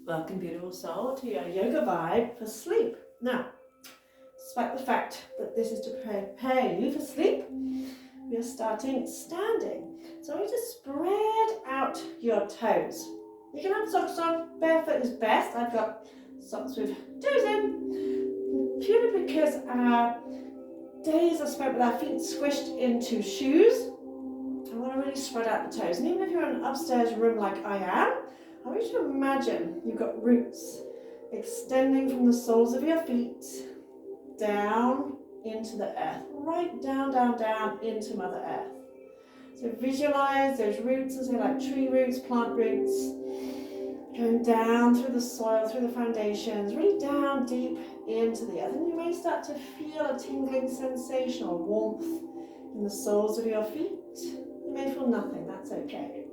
Welcome, beautiful soul, to your yoga vibe for sleep. Now, despite the fact that this is to prepare you for sleep, we are starting standing. So I want you to spread out your toes. You can have socks on, barefoot is best. I've got socks with toes in, purely because our days are spent with our feet squished into shoes. I want to really spread out the toes. And even if you're in an upstairs room like I am, I want you to imagine you've got roots extending from the soles of your feet down into the earth, right down, down, down into Mother Earth. So visualize those roots as they're like tree roots, plant roots, going down through the soil, through the foundations, really down deep into the earth. And you may start to feel a tingling sensation or warmth in the soles of your feet. You may feel nothing, that's okay.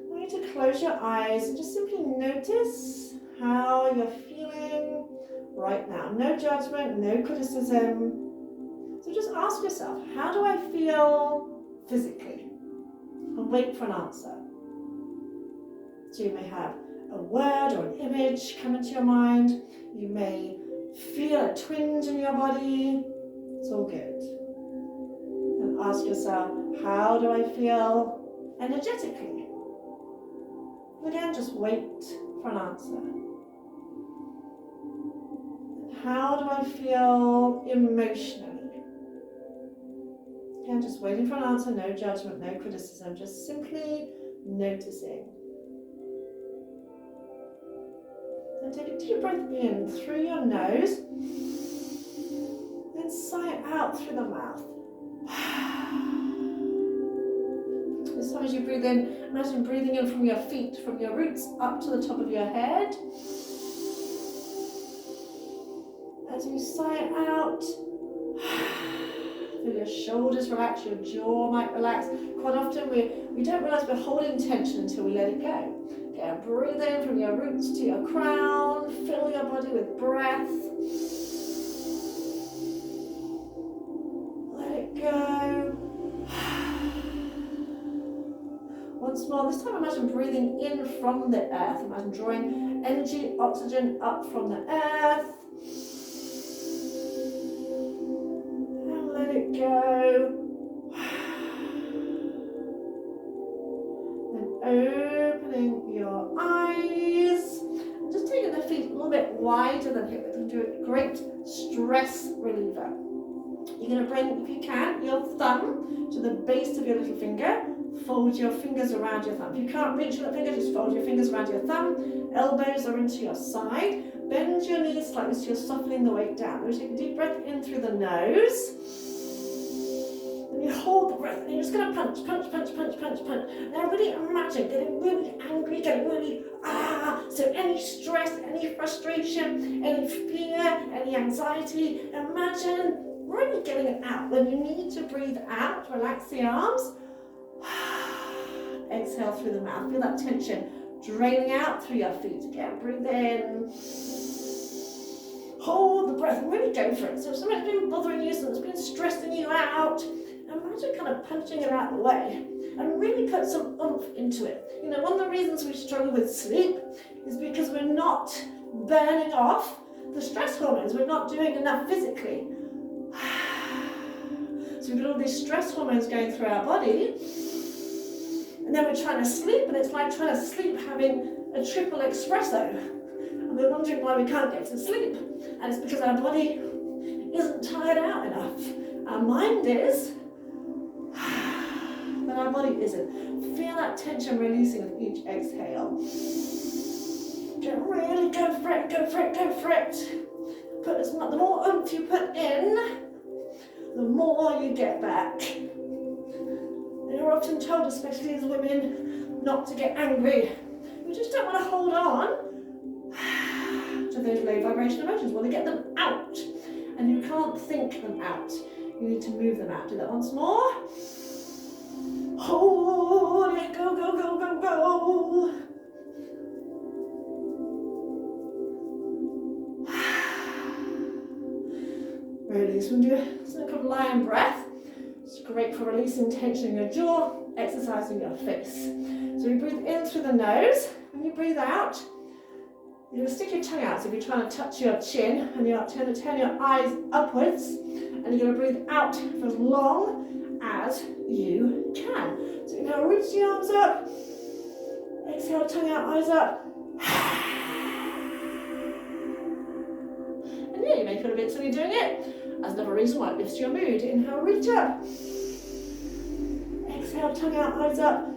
I want you to close your eyes and just simply notice how you're feeling right now. No judgment, no criticism. So just ask yourself, how do I feel physically? And wait for an answer. So you may have a word or an image come into your mind. You may feel a twinge in your body. It's all good. And ask yourself, how do I feel energetically? Again, just wait for an answer. How do I feel emotionally? Again, just waiting for an answer, no judgment, no criticism, just simply noticing. And take a deep breath in through your nose, then sigh it out through the mouth. As long as you breathe in, imagine breathing in from your feet, from your roots up to the top of your head. As you sigh it out, feel your shoulders relax, your jaw might relax. Quite often we don't realise we're holding tension until we let it go. Okay, breathe in from your roots to your crown, fill your body with breath. Let it go. Once more, this time imagine breathing in from the earth. Imagine drawing energy, oxygen up from the earth. And let it go. And opening your eyes. And just taking the feet a little bit wider than hip width and do a great stress reliever. You're going to bring, if you can, your thumb to the base of your little finger. Fold your fingers around your thumb. If you can't reach your finger, just fold your fingers around your thumb. Elbows are into your side. Bend your knees slightly so you're softening the weight down. Then take a deep breath in through the nose. Then you hold the breath and you're just going to punch, punch, punch, punch, punch, punch. Now really imagine getting really angry, getting really so any stress, any frustration, any fear, any anxiety, imagine really getting it out. When you need to breathe out, relax the arms. Exhale through the mouth. Feel that tension draining out through your feet. Again, breathe in. Hold the breath and really go for it. So if something's been bothering you, something's been stressing you out, imagine kind of punching it out of the way and really put some oomph into it. You know, one of the reasons we struggle with sleep is because we're not burning off the stress hormones. We're not doing enough physically. So we've got all these stress hormones going through our body. And then we're trying to sleep, and it's like trying to sleep having a triple espresso. And we're wondering why we can't get to sleep. And it's because our body isn't tired out enough. Our mind is, but our body isn't. Feel that tension releasing with each exhale. Just really go for it, go for it, go for it. The more oomph you put in, the more you get back. You're often told, especially as women, not to get angry. We just don't want to hold on to those low vibration emotions. We want to get them out. And you can't think them out. You need to move them out. Do that once more. Hold it. Go, go, go, go, go. Release. We'll do something called lion breath. It's great for releasing tension in your jaw, exercising your face. So you breathe in through the nose, and you breathe out. You're going to stick your tongue out, so if you're trying to touch your chin, and you're going to turn your eyes upwards, and you're going to breathe out for as long as you can. So now reach the arms up, exhale, tongue out, eyes up. And yeah, you may feel a bit silly doing it. That's another reason why it lifts your mood. Inhale, reach up. Exhale, tongue out, eyes up.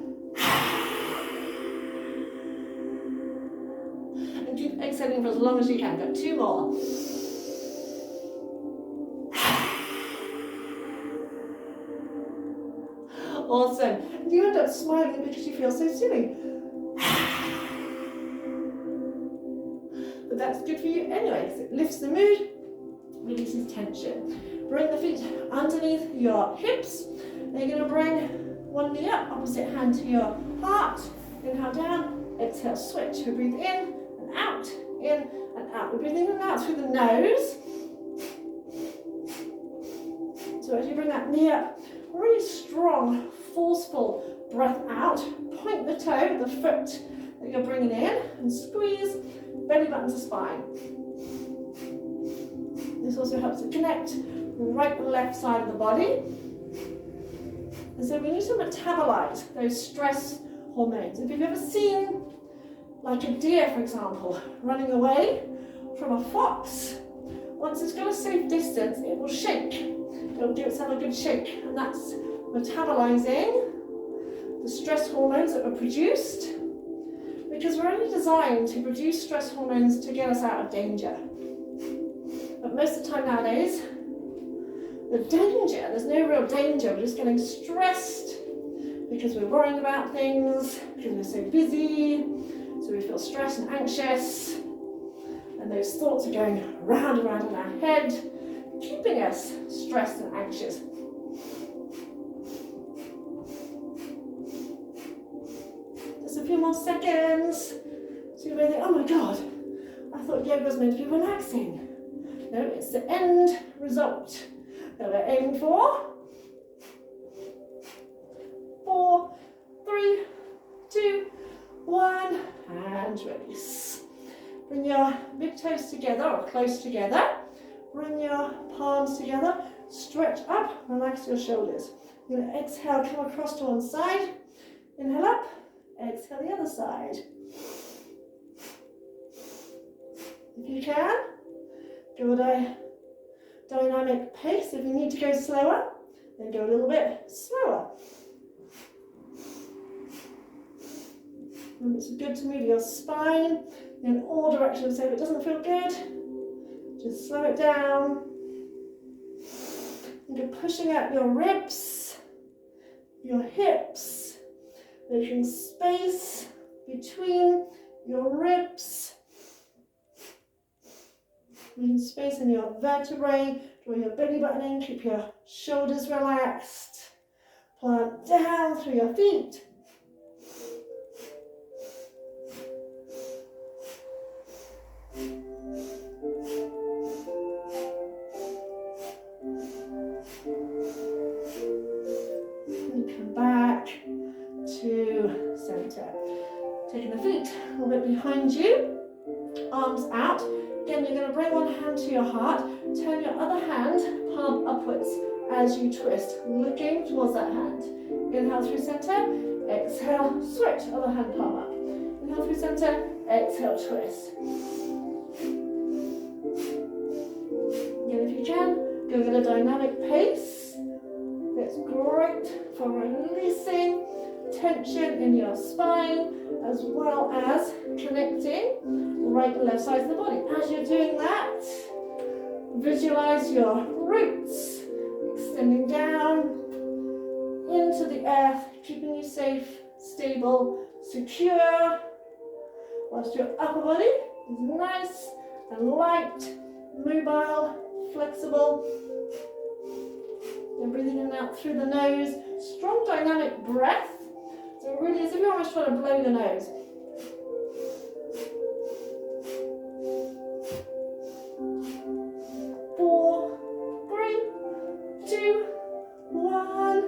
And keep exhaling for as long as you can. Got 2 more. Awesome. And you end up smiling because you feel so silly. But that's good for you anyway, because it lifts the mood, releases tension. Bring the feet underneath your hips. Then you're going to bring one knee up, opposite hand to your heart. Inhale down, exhale, switch. We breathe in and out, in and out. We're breathing in and out through the nose. So as you bring that knee up, really strong, forceful breath out. Point the toe, the foot that you're bringing in, and squeeze belly button to spine. This also helps to connect right and left side of the body. And so we need to metabolize those stress hormones. If you've ever seen, like a deer, for example, running away from a fox, once it's got a safe distance, it will shake. It'll give itself a good shake, and that's metabolizing the stress hormones that were produced, because we're only designed to produce stress hormones to get us out of danger. But most of the time nowadays, there's no real danger, we're just getting stressed because we're worrying about things, because we're so busy, so we feel stressed and anxious, and those thoughts are going round and round in our head, keeping us stressed and anxious. Just a few more seconds. So you may think, oh my God, I thought yoga was meant to be relaxing. No, it's the end result that we're aiming for. 4, 3, 2, 1, and release. Bring your big toes together or close together. Bring your palms together, stretch up, relax your shoulders. You're going to exhale, come across to one side. Inhale up, exhale the other side. If you can, go at a dynamic pace. If you need to go slower, then go a little bit slower. And it's good to move your spine in all directions, so if it doesn't feel good, just slow it down. And you're pushing out your ribs, your hips, making space between your ribs, making space in your vertebrae. Draw your belly button in, keep your shoulders relaxed. Plant down through your feet. Taking the feet a little bit behind you, arms out. Again, you're going to bring one hand to your heart, turn your other hand, palm upwards as you twist, looking towards that hand. Inhale through center, exhale, switch, other hand palm up. Inhale through center, exhale, twist. Again, if you can, go at a dynamic pace. That's great for releasing tension in your spine, as well as connecting right and left sides of the body. As you're doing that, visualize your roots extending down into the earth, keeping you safe, stable, secure, whilst your upper body is nice and light, mobile, flexible. You're breathing in and out through the nose, strong dynamic breath. So it really is, if you're almost trying to blow your nose. Four, 3, 2, 1,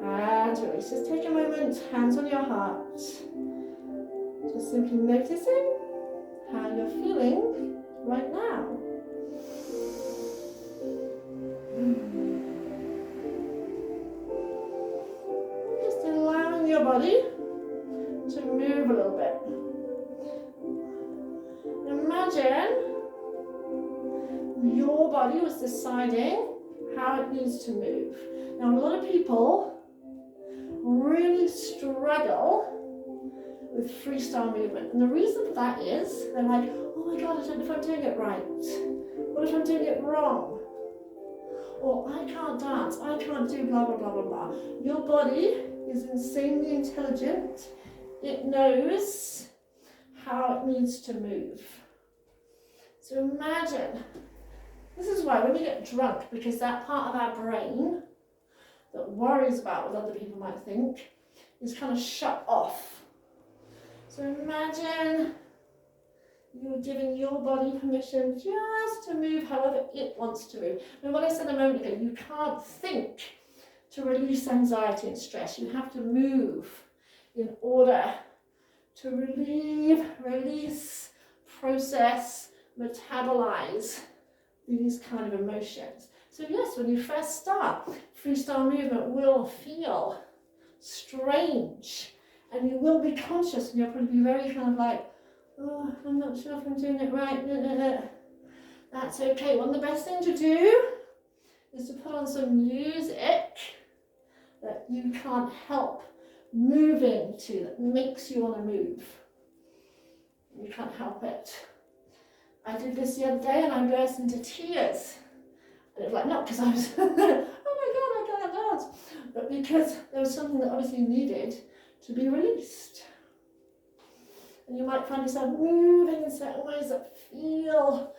and release. Just take a moment, hands on your heart. Just simply noticing how you're feeling. imagine your body was deciding how it needs to move. Now, a lot of people really struggle with freestyle movement. And the reason for that is they're like, oh my God, I don't know if I'm doing it right. What if I'm doing it wrong? Or I can't dance, I can't do blah, blah, blah, blah, blah. Your body is insanely intelligent. It knows how it needs to move. So imagine, this is why when we get drunk, because that part of our brain that worries about what other people might think is kind of shut off. So imagine you're giving your body permission just to move however it wants to move. And what I said a moment ago, you can't think to release anxiety and stress. You have to move in order to relieve, release, process, metabolize these kind of emotions. So yes, when you first start, freestyle movement will feel strange, and you will be conscious, and you'll probably be very kind of like, oh, I'm not sure if I'm doing it right. That's okay. One of the best things to do is to put on some music that you can't help moving to, that makes you want to move. You can't help it. I did this the other day and I burst into tears. And it was like, not because I was, oh my God, I can't dance, but because there was something that obviously needed to be released. And you might find yourself moving in certain ways that feel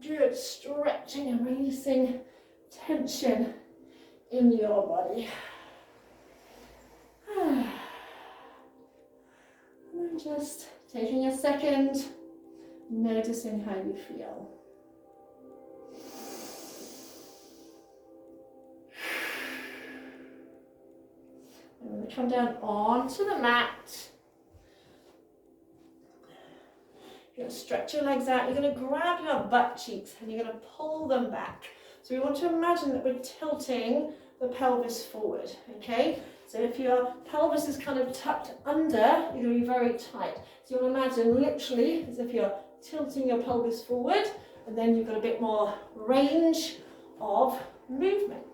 good, stretching and releasing tension in your body. And just taking a second, noticing how you feel. I'm going to come down onto the mat. You're going to stretch your legs out. You're going to grab your butt cheeks and you're going to pull them back. So we want to imagine that we're tilting the pelvis forward, okay? So if your pelvis is kind of tucked under, you're going to be very tight. So you want to imagine literally as if you're tilting your pelvis forward, and then you've got a bit more range of movement.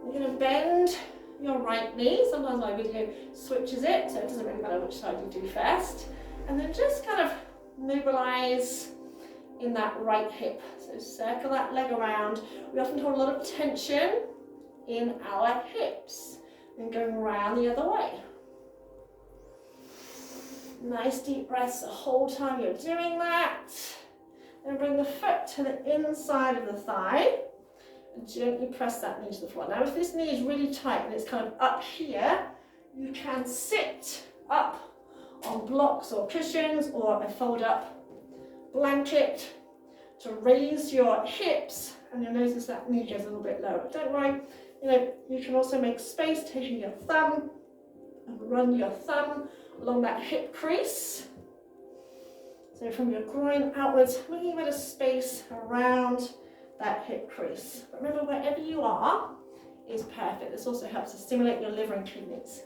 You're going to bend your right knee. Sometimes my video switches it, so it doesn't really matter which side you do first. And then just kind of mobilize in that right hip. So circle that leg around. We often hold a lot of tension in our hips and going around the other way. Nice deep breaths the whole time you're doing that. Then bring the foot to the inside of the thigh and gently press that knee to the floor. Now if this knee is really tight and it's kind of up here, you can sit up on blocks or cushions or a fold up blanket to raise your hips, and you'll notice that knee goes a little bit lower. But don't worry, you can also make space taking your thumb and run your thumb along that hip crease. So from your groin outwards, making a bit of space around that hip crease. But remember, wherever you are is perfect. This also helps to stimulate your liver and kidneys.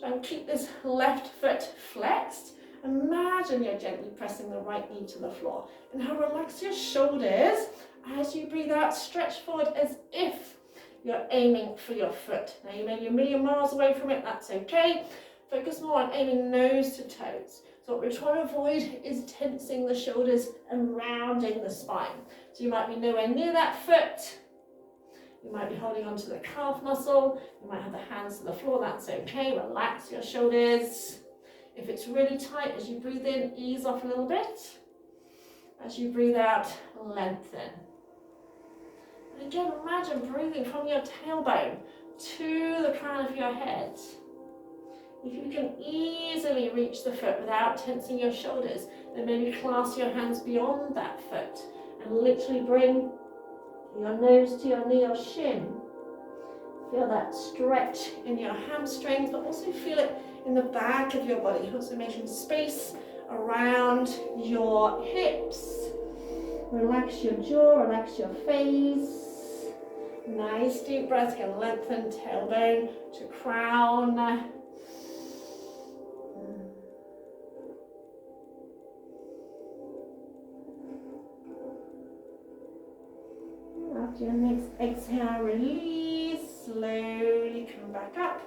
Try and keep this left foot flexed. Imagine you're gently pressing the right knee to the floor. And now relax your shoulders as you breathe out. Stretch forward as if you're aiming for your foot. Now you may be a million miles away from it, that's okay. Focus more on aiming nose to toes. So what we're trying to avoid is tensing the shoulders and rounding the spine. So you might be nowhere near that foot. You might be holding onto the calf muscle. You might have the hands to the floor, that's okay. Relax your shoulders. If it's really tight, as you breathe in, ease off a little bit. As you breathe out, lengthen. And again, imagine breathing from your tailbone to the crown of your head. If you can easily reach the foot without tensing your shoulders, then maybe clasp your hands beyond that foot and literally bring your nose to your knee or shin. Feel that stretch in your hamstrings, but also feel it in the back of your body. Also making space around your hips. Relax your jaw, relax your face. Nice deep breath, again, lengthen tailbone to crown. After your next exhale, release. Slowly come back up.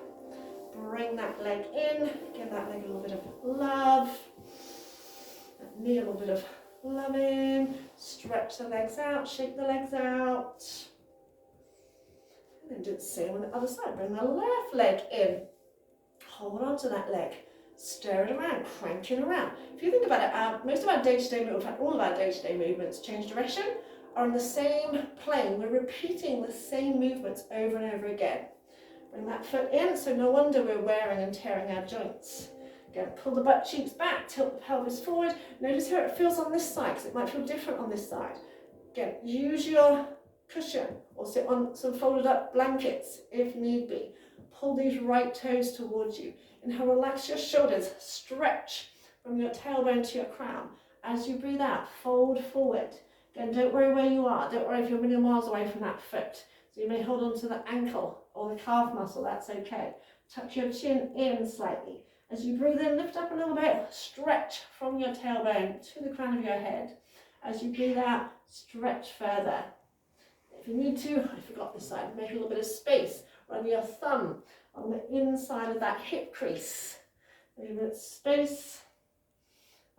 Bring that leg in. Give that leg a little bit of love. That knee a little bit of loving. Stretch the legs out. Shake the legs out. And then do the same on the other side. Bring the left leg in. Hold on to that leg. Stir it around, crank it around. If you think about it, most of our day-to-day movements, in fact all of our day-to-day movements, change direction, are on the same plane. We're repeating the same movements over and over again. Bring that foot in, so no wonder we're wearing and tearing our joints. Again, pull the butt cheeks back, tilt the pelvis forward. Notice how it feels on this side, because it might feel different on this side. Again, use your cushion or sit on some folded up blankets if need be. Pull these right toes towards you. Inhale, relax your shoulders, stretch from your tailbone to your crown. As you breathe out, fold forward. Again, don't worry where you are. Don't worry if you're a million miles away from that foot. So you may hold on to the ankle or the calf muscle, that's okay. Tuck your chin in slightly. As you breathe in, lift up a little bit, stretch from your tailbone to the crown of your head. As you breathe out, stretch further. If you need to, I forgot this side, make a little bit of space. Run your thumb on the inside of that hip crease. Leave a bit of space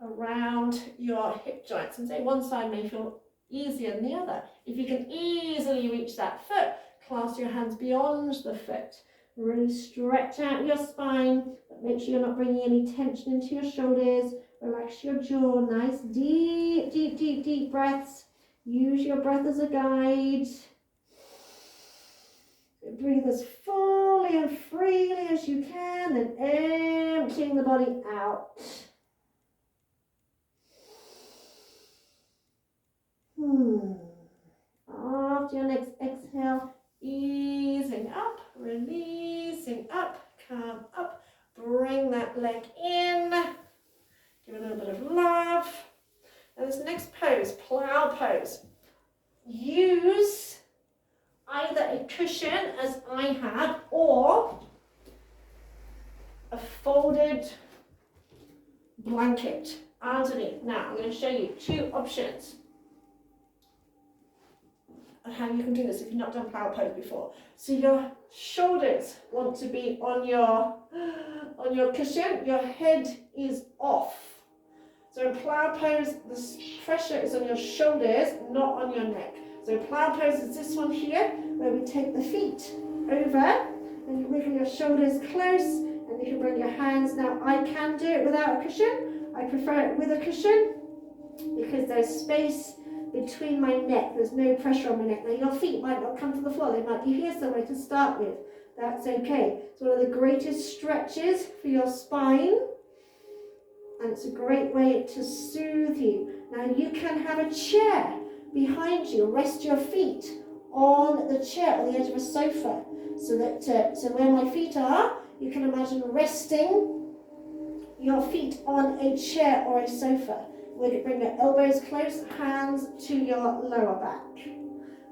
around your hip joints. And say one side may feel easier than the other. If you can easily reach that foot, clasp your hands beyond the foot. Really stretch out your spine, but make sure you're not bringing any tension into your shoulders. Relax your jaw. Nice deep, deep, deep, deep breaths. Use your breath as a guide. Breathe as fully and freely as you can, then emptying the body out. After your next exhale, easing up, releasing up, come up, bring that leg in, give it a little bit of love. And this next pose, plow pose, use either a cushion, as I have, or a folded blanket underneath. Now, I'm going to show you two options of how you can do this if you've not done plow pose before. So your shoulders want to be on your cushion, your head is off. So in plow pose, the pressure is on your shoulders, not on your neck. So plow pose is this one here, where we take the feet over and you wiggle your shoulders close and you can bring your hands. Now I can do it without a cushion. I prefer it with a cushion because there's space between my neck. There's no pressure on my neck. Now your feet might not come to the floor. They might be here somewhere to start with. That's okay. It's one of the greatest stretches for your spine. And it's a great way to soothe you. Now you can have a chair behind you. Rest your feet on the chair, on the edge of a sofa, so that so where my feet are, you can imagine resting your feet on a chair or a sofa. We could bring your elbows close, hands to your lower back.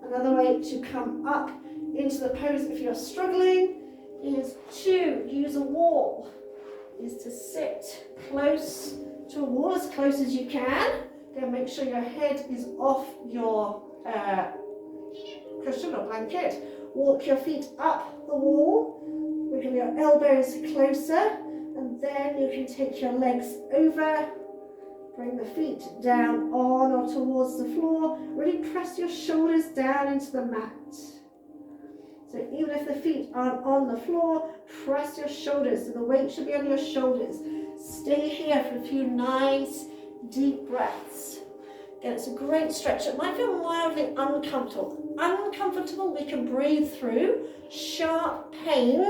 Another way to come up into the pose if you're struggling is to use a wall. Is to sit close to a wall, as close as you can. Then make sure your head is off your cushion or blanket. Walk your feet up the wall, wiggle your elbows closer, and then you can take your legs over, bring the feet down on or towards the floor. Really press your shoulders down into the mat. So even if the feet aren't on the floor, press your shoulders, so the weight should be on your shoulders. Stay here for a few nice deep breaths. Again, it's a great stretch. It might feel mildly uncomfortable. Uncomfortable, we can breathe through. Sharp pain,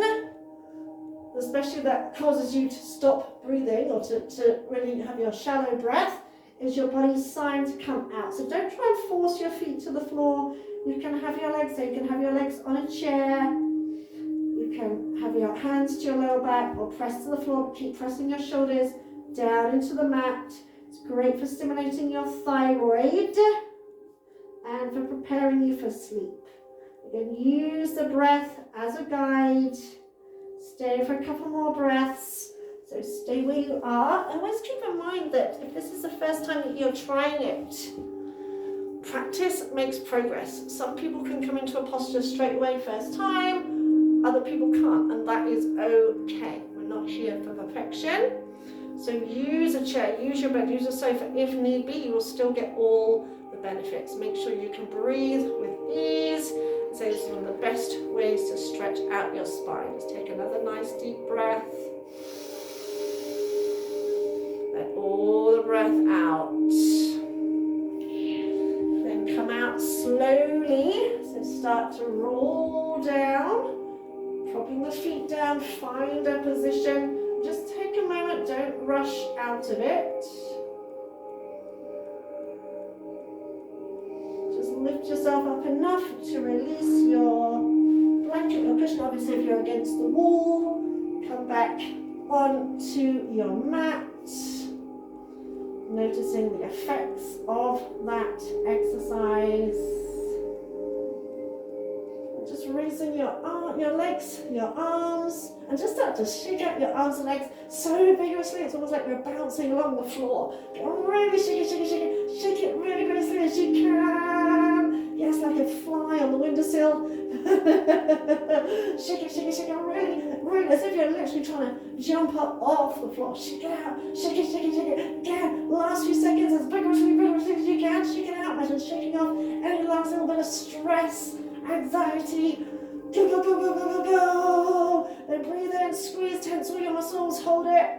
especially that causes you to stop breathing or to really have your shallow breath, is your body's sign to come out. So don't try and force your feet to the floor. You can have your legs, so you can have your legs on a chair. You can have your hands to your lower back or press to the floor. Keep pressing your shoulders down into the mat. It's great for stimulating your thyroid and for preparing you for sleep. Again, use the breath as a guide. Stay for a couple more breaths. So stay where you are. And always keep in mind that if this is the first time that you're trying it, Practice makes progress. Some people can come into a posture straight away first time, other people can't, and that is okay. We're not here for perfection. So use a chair, use your bed, use a sofa if need be. You will still get all the benefits. Make sure you can breathe with ease. So this is one of the best ways to stretch out your spine. Just take another nice deep breath. Let all the breath out. Then come out slowly. So start to roll down, propping the feet down, find a position. Just take a moment, don't rush out of it. Just lift yourself up enough to release your blanket, your cushion. Obviously, if you're against the wall, come back onto your mat. Noticing the effects of that exercise. Just raising your legs, your arms, and just start to shake out your arms and legs so vigorously. It's almost like you're bouncing along the floor. Really shake it, shake it, shake it. Shake it really vigorously as you can. Yes, like a fly on the windowsill. Shake it, shake it, shake it. Really, really, as if you're literally trying to jump up off the floor. Shake it out. Shake it, shake it, shake it. Again, last few seconds as vigorously as you can. Shake it out. Imagine shaking off any last little bit of stress, anxiety. Go, go, go, go, go, go, go. Then breathe in, squeeze, tense all your muscles, hold it.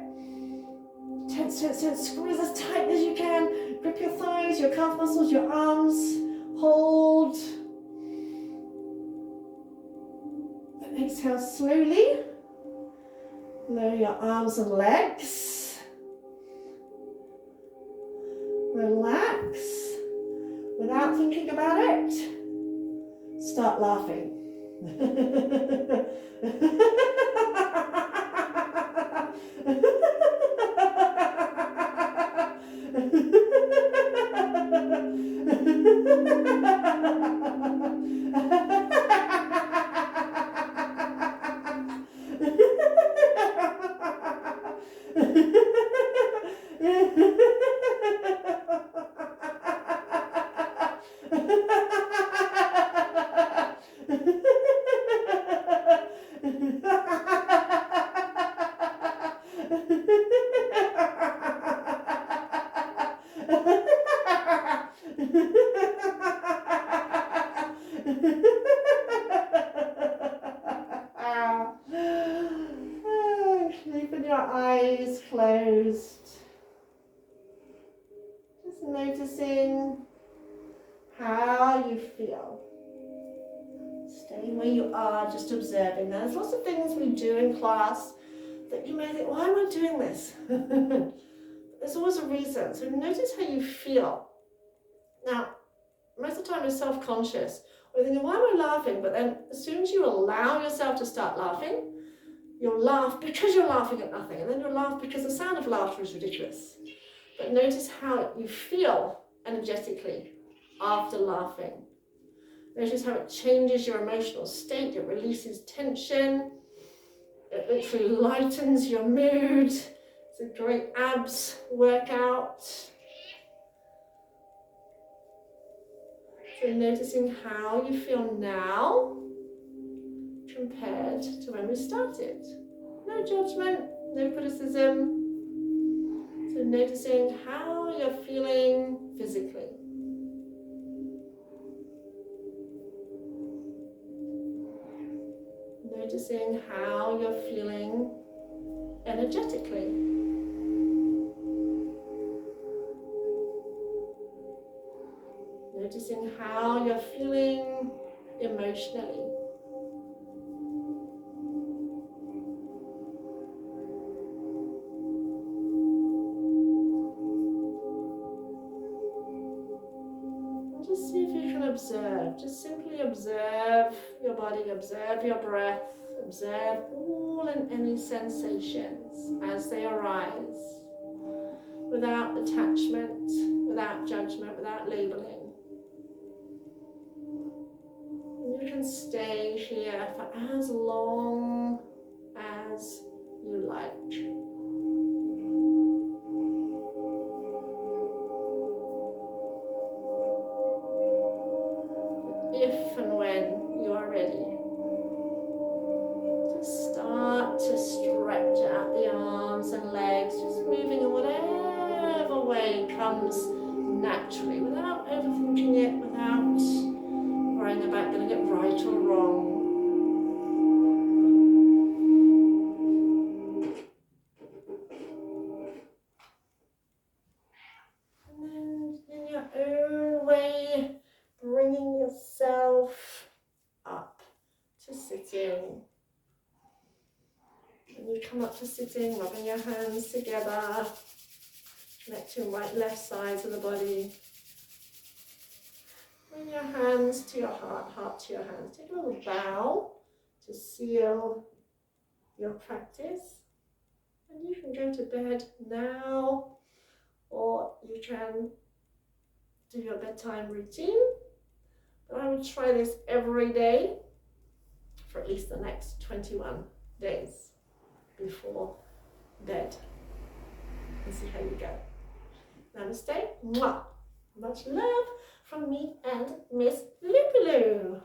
Tense, tense, tense, squeeze as tight as you can. Grip your thighs, your calf muscles, your arms. Hold. Then exhale slowly. Lower your arms and legs. Relax. Without thinking about it, start laughing. Keeping your eyes closed. Just noticing how you feel. Staying where you are, just observing. Now, there's lots of things we do in class that you may think, why am I doing this? There's always a reason. So notice how you feel. Now, most of the time you're self-conscious. Or you're thinking, why am I laughing? But then as soon as you allow yourself to start laughing, you'll laugh because you're laughing at nothing. And then you'll laugh because the sound of laughter is ridiculous. But notice how you feel energetically after laughing. Notice how it changes your emotional state. It releases tension. It literally lightens your mood. It's a great abs workout. So noticing how you feel now compared to when we started. No judgment, no criticism. So noticing how you're feeling physically. Noticing how you're feeling energetically. Noticing how you're feeling emotionally. And just see if you can observe. Just simply observe your body, observe your breath, observe all and any sensations as they arise, without attachment, without judgment, without labeling. You can stay here for as long as you like. comes naturally, without overthinking it, without worrying about getting it right or wrong. And then in your own way, bringing yourself up to sitting. And you come up to sitting, rubbing your hands together, connecting right, left sides of the body. Bring your hands to your heart, heart to your hands. Take a little bow to seal your practice. And you can go to bed now, or you can do your bedtime routine. But I would try this every day for at least the next 21 days before bed. And see how you go. Namaste. Mwah. Much love from me and Miss Lupulu.